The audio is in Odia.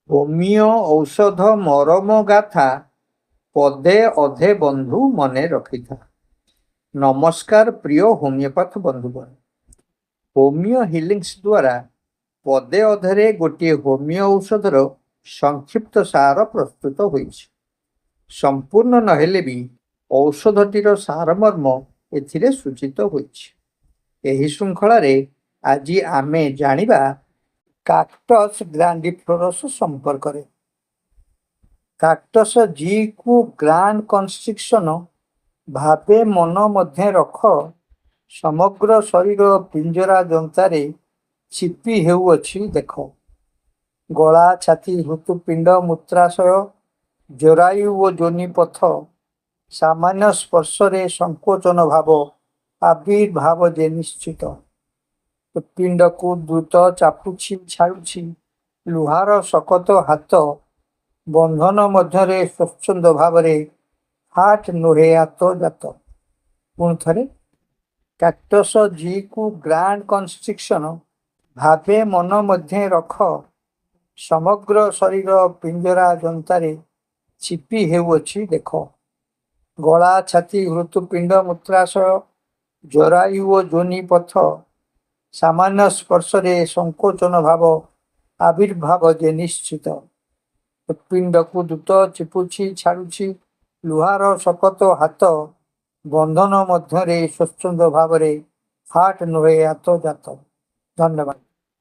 ହୋମିଓ ଔଷଧ ମରମ ଗାଥା ପଦେ ଅଧେ ବନ୍ଧୁ ମନେ ରଖିଥା। ନମସ୍କାର ପ୍ରିୟ ହୋମିଓପାଥ ବନ୍ଧୁଗଣ। ହୋମିଓ ହିଲିଂସ ଦ୍ୱାରା ପଦେ ଅଧେରେ ଗୋଟିଏ ହୋମିଓ ଔଷଧର ସଂକ୍ଷିପ୍ତ ସାର ପ୍ରସ୍ତୁତ ହୋଇଛି। ସମ୍ପୂର୍ଣ୍ଣ ନହେଲେ ବି ଔଷଧଟିର ସାରମର୍ମ ଏଥିରେ ସୂଚିତ ହୋଇଛି। ଏହି ଶୃଙ୍ଖଳାରେ ଆଜି ଆମେ ଜାଣିବା କାକ୍ଟସ୍ ଗ୍ରାଣ୍ଡିଫ୍ଲୋରସ୍ ସମ୍ପର୍କରେ। କାକ୍ଟସ୍ ଜି.କୁ ଗ୍ରାଣ୍ଡ କନଷ୍ଟ୍ରିକ୍ସନ ଭାବେ ମନ ମଧ୍ୟ ରଖ, ସମଗ୍ର ଶରୀର ପିଞ୍ଜରା ଜନ୍ତାରେ ଛିପି ହେଉଅଛି ଦେଖ। ଗଳା, ଛାତି, ହୃତ୍ପିଣ୍ଡ, ମୂତ୍ରାଶୟ, ଜରାୟୁ ଓ ଯୋନି ପଥ, ସାମାନ୍ୟ ସ୍ପର୍ଶରେ ସଂକୋଚନ ଭାବ ଆବିର୍ଭାବ ଯେ ନିଶ୍ଚିତ। ହୃତ୍ପିଣ୍ଡକୁ ଦ୍ରୁତ ଚାପୁଛି ଛାଡ଼ୁଛି ଲୁହାର ଶକତ ହାତ, ବନ୍ଧନ ମଧ୍ୟରେ ସ୍ୱଚ୍ଛନ୍ଦ ଭାବରେ ହାର୍ଟ ନୋହେ ଆତଯାତ। ପୁଣି ଥରେ, କାକ୍ଟସ୍ ଜି.କୁ ଗ୍ରାଣ୍ଡ କନଷ୍ଟ୍ରିକ୍ସନ ଭାବେ ମନ ମଧ୍ୟ ରଖ, ସମଗ୍ର ଶରୀର ପିଞ୍ଜରା ଜନ୍ତାରେ ଛିପି ହେଉଅଛି ଦେଖ। ଗଳା, ଛାତି, ହୃତ୍ପିଣ୍ଡ, ମୂତ୍ରାଶୟ, ଜରାୟୁ ଓ ଯୋନି ପଥ, ସାମାନ୍ୟ ସ୍ପର୍ଶରେ ସଂକୋଚନ ଭାବ ଆବିର୍ଭାବ ଯେ ନିଶ୍ଚିତ। ହୃତ୍ପିଣ୍ଡକୁ ଦ୍ରୁତ ଚିପୁଛି ଛାଡ଼ୁଛି ଲୁହାର ଶକତ ହାତ, ବନ୍ଧନ ମଧ୍ୟରେ ସ୍ୱଚ୍ଛନ୍ଦ ଭାବରେ ହାର୍ଟ ନୋହେ ଆତଯାତ। ଧନ୍ୟବାଦ।